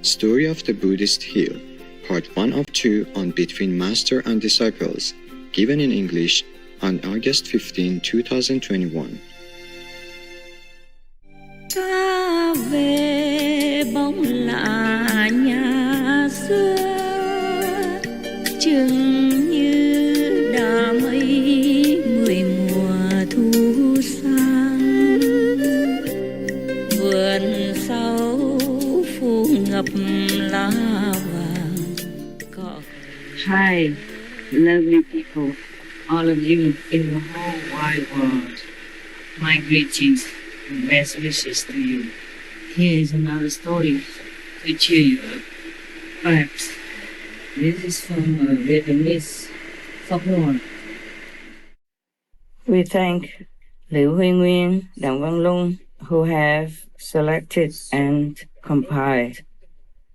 Story of the Buddhist Hill, Part 1 of 2 on Between Master and Disciples, given in English on August 15, 2021. Ta về bóng lạ nhà xưa, chừng như đã mấy 10 mùa thu sang, vườn sau phủ ngập lá vàng. Hi, lovely people, all of you in the whole wide world. My greetings and best wishes to you. Here is another story to cheer you up. Perhaps this is from Vietnamese folklore. We thank Liu Huy Nguyen, Đặng Văn Lung, who have selected and compiled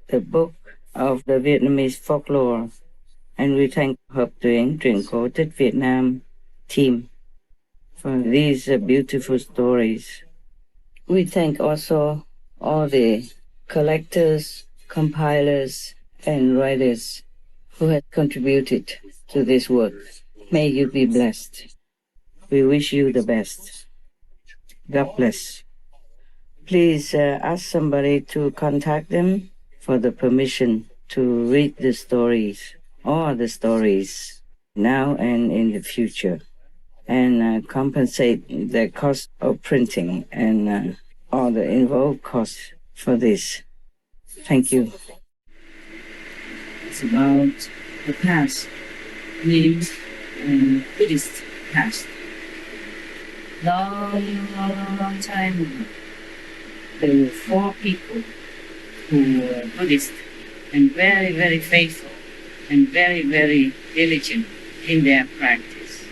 the book of the Vietnamese folklore. And we thank Hợp Tuyển Truyện Cổ Tích Việt Nam team for these beautiful stories. We thank also all the collectors, compilers, and writers who have contributed to this work. May you be blessed. We wish you the best. God bless. Please ask somebody to contact them for the permission to read the stories, all the stories, now and in the future, and compensate the cost of printing and all the involved costs for this. Thank you. It's about the past, named Buddhist past. Long time ago, there were 4 people who were Buddhist and very, very faithful and very, very diligent in their practice.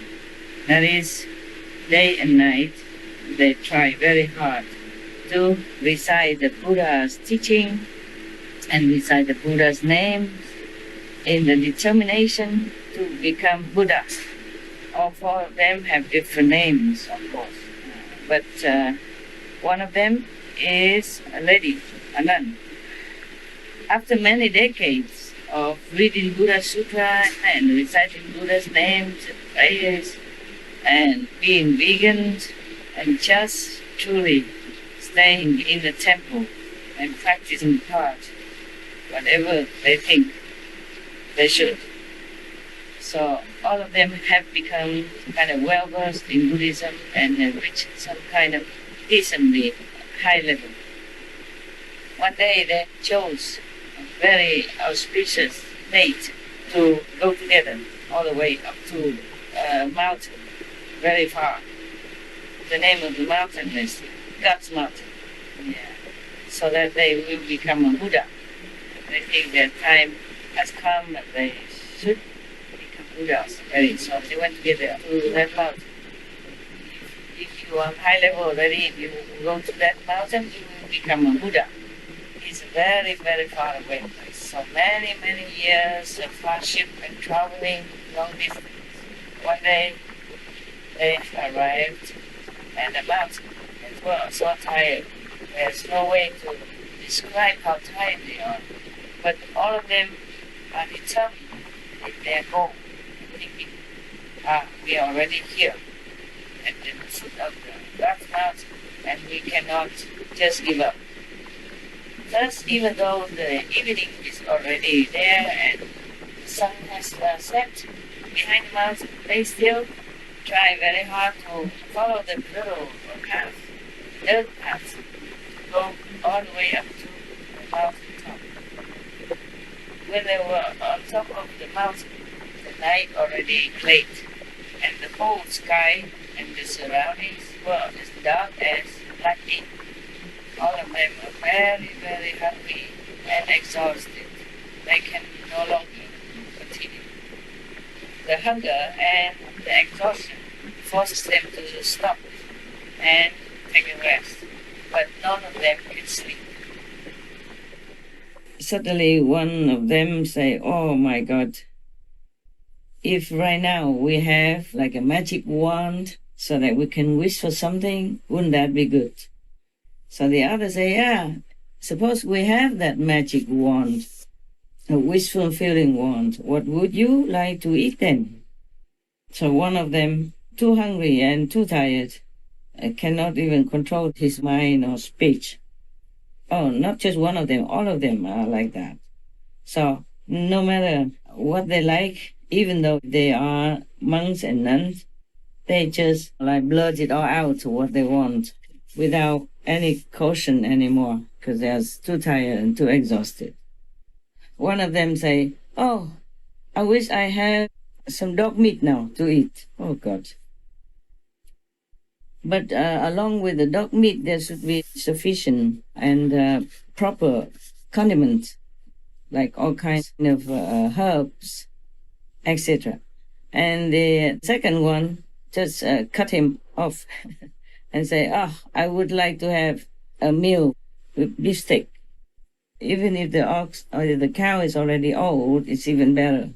That is, day and night, they try very hard to recite the Buddha's teaching and recite the Buddha's name in the determination to become Buddha. All 4 of them have different names, of course, but one of them is a lady, a nun. After many decades of reading Buddha Sutra and reciting Buddha's names and prayers and being vegan and just truly staying in the temple and practicing hard, whatever they think they should. So all of them have become kind of well-versed in Buddhism and have reached some kind of decently high level. One day they chose a very auspicious date to go together all the way up to a mountain, very far. The name of the mountain is God's Mountain. Yeah. So that they will become a Buddha. They think their time has come and they should become Buddhas. So they went together to that mountain. If you are high level already, if you go to that mountain, you will become a Buddha. It's a very, very far away place. So many, many years of hardship and traveling long distance. One day, they arrived at the mountain and were so tired. There's no way to describe how tired they are. But all of them are determined in their goal, thinking, we are already here at the foot of the God's mountain, and we cannot just give up. Thus, even though the evening is already there and the sun has set behind the mountain, they still try very hard to follow the little path, the dirt path, to go all the way up to the mountain top. When they were on top of the mountain, the night already late, and the whole sky and the surroundings were as dark as black ink. All of them are very, very hungry and exhausted. They can no longer continue. The hunger and the exhaustion forces them to stop and take a rest, but none of them can sleep. Suddenly one of them say, "Oh my God, if right now we have like a magic wand so that we can wish for something, wouldn't that be good?" So the others say, "Yeah, Suppose we have that magic wand, a wish fulfilling wand. What would you like to eat then? So one of them, too hungry and too tired, cannot even control his mind or speech. Oh, not just one of them, all of them are like that. So no matter what they like, even though they are monks and nuns, they just like blurt it all out to what they want without any caution anymore because they're too tired and too exhausted. One of them say, "Oh, I wish I had some dog meat now to eat." Oh God. But along with the dog meat, there should be sufficient and proper condiment, like all kinds of herbs, etc. And the second one just cut him off and say, "Oh, I would like to have a meal with beefsteak. Even if the ox or the cow is already old, it's even better,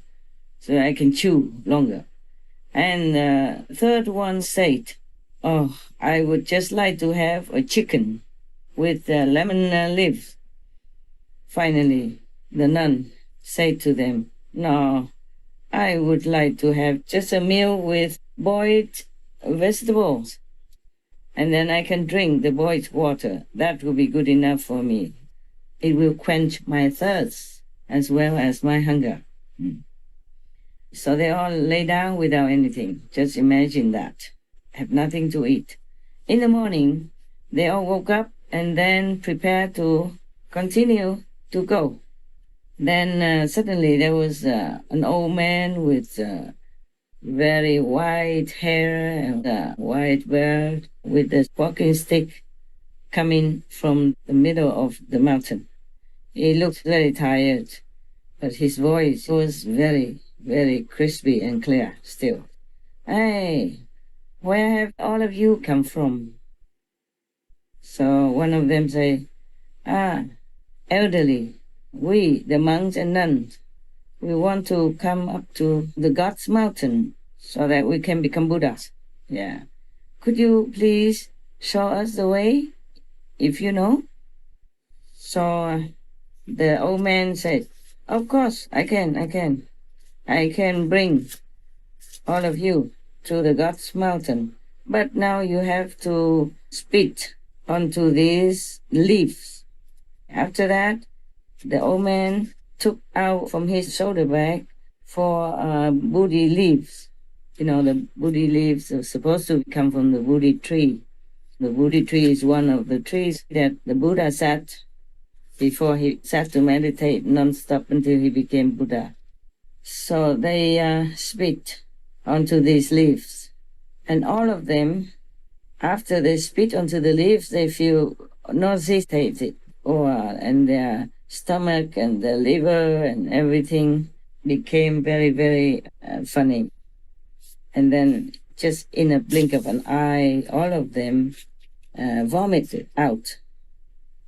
so I can chew longer." And third one said, "Oh, I would just like to have a chicken with lemon leaves." Finally, the nun said to them, "No, I would like to have just a meal with boiled vegetables, and then I can drink the boiled water. That will be good enough for me. It will quench my thirst as well as my hunger." So they all lay down without anything. Just imagine that. Have nothing to eat. In the morning, they all woke up and then prepared to continue to go. Then suddenly there was an old man with very white hair and a white beard with a walking stick coming from the middle of the mountain. He looked very tired, but his voice was very, very crispy and clear still. "Hey, where have all of you come from?" So one of them say, "Elderly, we, the monks and nuns, we want to come up to the God's mountain so that we can become Buddhas. Yeah. Could you please show us the way, if you know?" So the old man said, "Of course, I can. I can bring all of you to the God's mountain. But now you have to spit onto these leaves." After that, the old man took out from his shoulder bag four Bodhi leaves. You know, the Bodhi leaves are supposed to come from the Bodhi tree. The Bodhi tree is one of the trees that the Buddha sat before he sat to meditate non-stop until he became Buddha. So they spit onto these leaves. And all of them, after they spit onto the leaves, they feel nauseated, and their stomach and the liver and everything became very, very funny. And then just in a blink of an eye, all of them vomited out.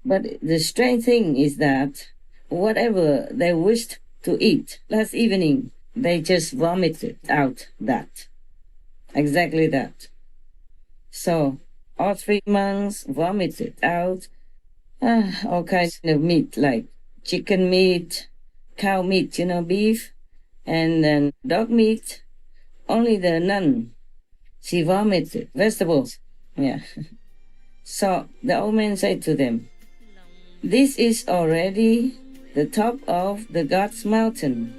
But the strange thing is that whatever they wished to eat last evening, they just vomited out that. Exactly that. So all three monks vomited out all kinds of meat, like chicken meat, cow meat, beef, and then dog meat. Only the nun, she vomited vegetables. Yeah. So the old man said to them, "This is already the top of the God's mountain.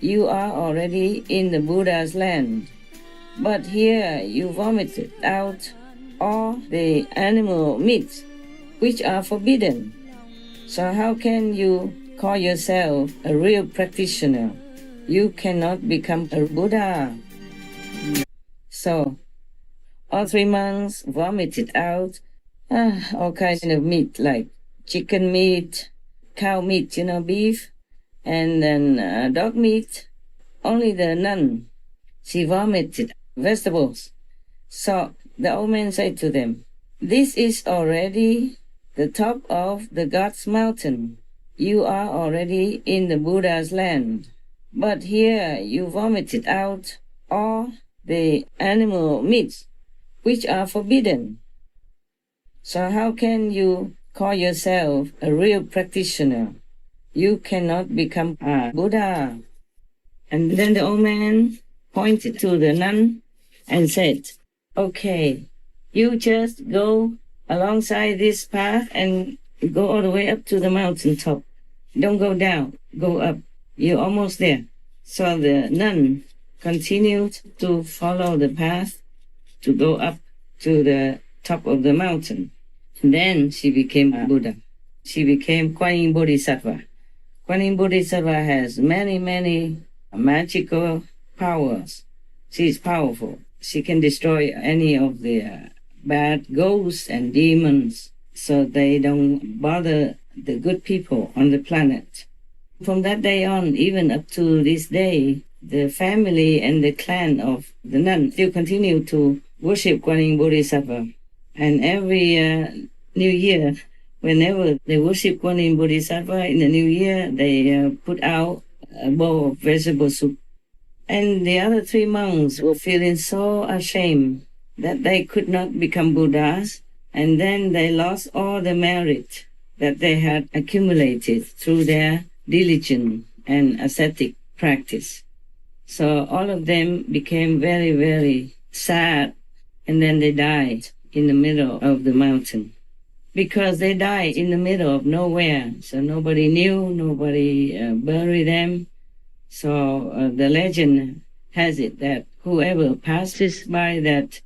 You are already in the Buddha's land. But here you vomited out all the animal meats, which are forbidden. So how can you call yourself a real practitioner? You cannot become a Buddha." So all three monks vomited out all kinds of meat, like chicken meat, cow meat, beef, and then dog meat. Only the nun, she vomited vegetables. So the old man said to them, "This is already the top of the God's mountain. You are already in the Buddha's land. But here you vomited out all the animal meats, which are forbidden. So how can you call yourself a real practitioner. You cannot become a Buddha. And then the old man pointed to the nun and said, okay, you just go alongside this path and go all the way up to the mountain top. Don't go down, go up. You're almost there. So the nun continued to follow the path to go up to the top of the mountain. Then she became a Buddha. She became Kuan Yin Bodhisattva. Kuan Yin Bodhisattva has many, many magical powers. She is powerful. She can destroy any of the bad ghosts and demons so they don't bother the good people on the planet. From that day on, even up to this day, the family and the clan of the nun still continue to worship Kuan Yin Bodhisattva. And every New Year, whenever they worship Kuan Yin Bodhisattva in the New Year, they put out a bowl of vegetable soup. And the other three monks were feeling so ashamed that they could not become Buddhas, and then they lost all the merit that they had accumulated through their diligent and ascetic practice. So all of them became very, very sad, and then they died in the middle of the mountain. Because they died in the middle of nowhere, so nobody knew, nobody buried them. So the legend has it that whoever passes by that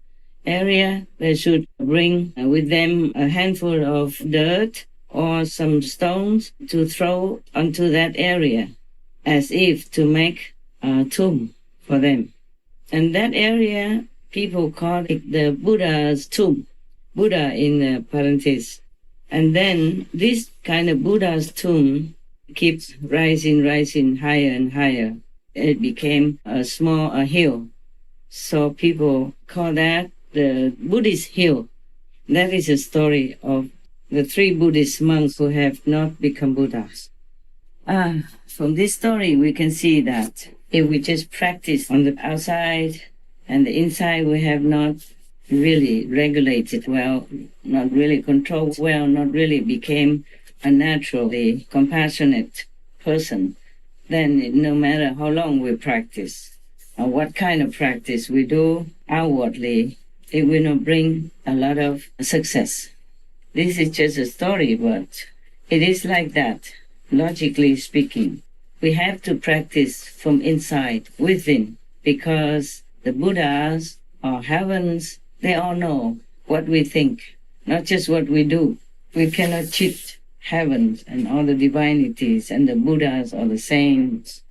area, they should bring with them a handful of dirt or some stones to throw onto that area, as if to make a tomb for them. And that area, people call it the Buddha's tomb, Buddha in parentheses. And then this kind of Buddha's tomb keeps rising higher and higher. It became a small hill. So people call that the Buddhist hill. That is a story of the three Buddhist monks who have not become Buddhas. From this story, we can see that if we just practice on the outside and the inside, we have not really regulated well, not really controlled well, not really became a naturally compassionate person, then no matter how long we practice or what kind of practice we do outwardly, it will not bring a lot of success. This is just a story, but it is like that, logically speaking. We have to practice from inside, within, because the Buddhas or heavens, they all know what we think, not just what we do. We cannot cheat heavens and all the divinities and the Buddhas or the saints.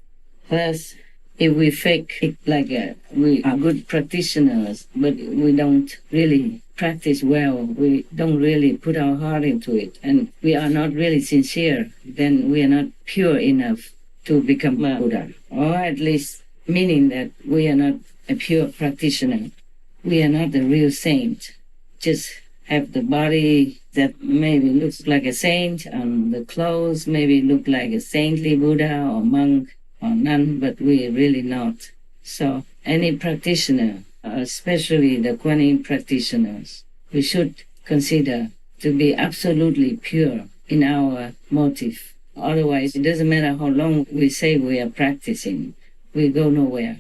Thus, if we fake it like we are good practitioners, but we don't really practice well, we don't really put our heart into it, and we are not really sincere, then we are not pure enough to become a Buddha. Or at least meaning that we are not a pure practitioner. We are not the real saint. Just have the body that maybe looks like a saint, and the clothes maybe look like a saintly Buddha or monk or nun, but we are really not. So any practitioner, especially the Kuan Yin practitioners, we should consider to be absolutely pure in our motive. Otherwise, it doesn't matter how long we say we are practicing, we go nowhere.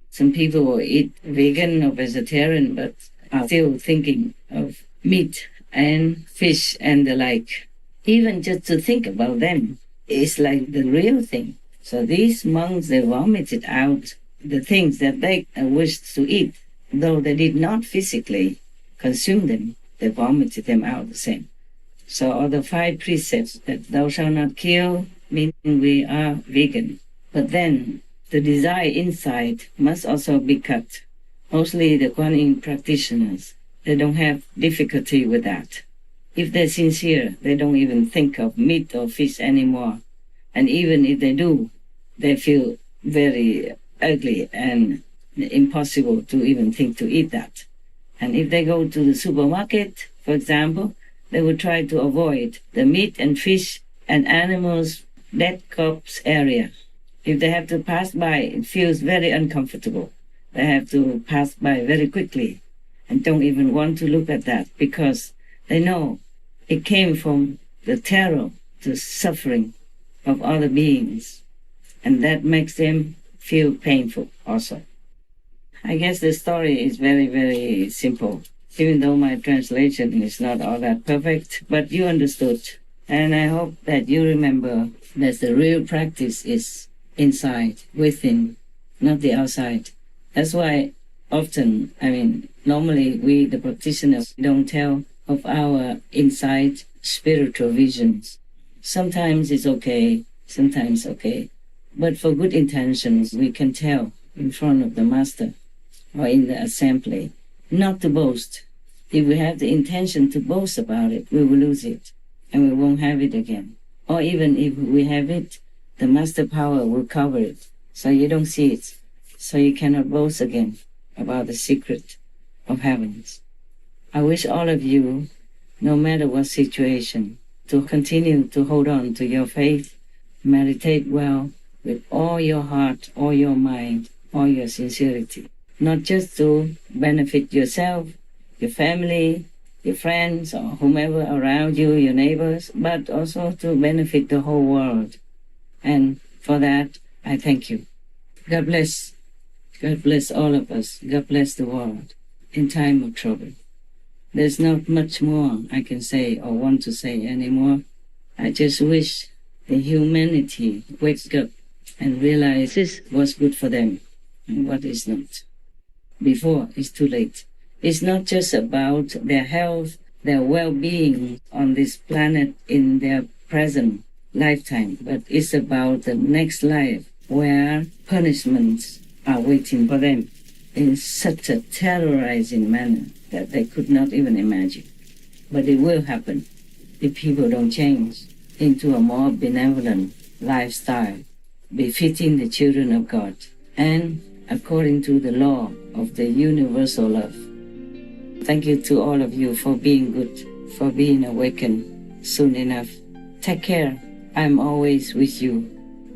Some people will eat vegan or vegetarian, but are still thinking of meat and fish and the like. Even just to think about them is like the real thing. So these monks, they vomited out the things that they wished to eat, though they did not physically consume them. They vomited them out the same. So all the 5 precepts that thou shalt not kill, meaning we are vegan. But then the desire inside must also be cut. Mostly the Kuan Yin practitioners, they don't have difficulty with that. If they're sincere, they don't even think of meat or fish anymore. And even if they do, they feel very ugly and impossible to even think to eat that. And if they go to the supermarket, for example, they would try to avoid the meat and fish and animals, dead corpse area. If they have to pass by, it feels very uncomfortable. They have to pass by very quickly and don't even want to look at that because they know It came from the terror, the suffering of other beings, and that makes them feel painful also. I guess the story is very, very simple, even though my translation is not all that perfect, but you understood. And I hope that you remember that the real practice is inside, within, not the outside. That's why often, normally we, the practitioners, don't tell of our inside spiritual visions. Sometimes it's okay, sometimes okay. But for good intentions, we can tell in front of the master or in the assembly, not to boast. If we have the intention to boast about it, we will lose it and we won't have it again. Or even if we have it, the master power will cover it, so you don't see it, so you cannot boast again about the secret of heavens. I wish all of you, no matter what situation, to continue to hold on to your faith, meditate well with all your heart, all your mind, all your sincerity. Not just to benefit yourself, your family, your friends, or whomever around you, your neighbors, but also to benefit the whole world. And for that, I thank you. God bless. God bless all of us. God bless the world in time of trouble. There's not much more I can say or want to say anymore. I just wish the humanity wakes up and realizes what's good for them and what is not, before it's too late. It's not just about their health, their well-being on this planet in their present lifetime, but it's about the next life where punishments are waiting for them in such a terrorizing manner that they could not even imagine. But it will happen if people don't change into a more benevolent lifestyle, befitting the children of God and according to the law of the universal love. Thank you to all of you for being good, for being awakened soon enough. Take care. I'm always with you.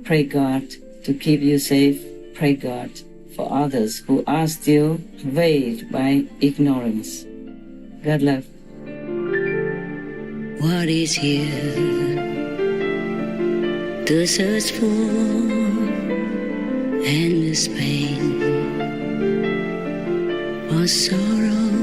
Pray God to keep you safe. Pray God for others who are still veiled by ignorance. God love. What is here to search for endless pain or sorrow?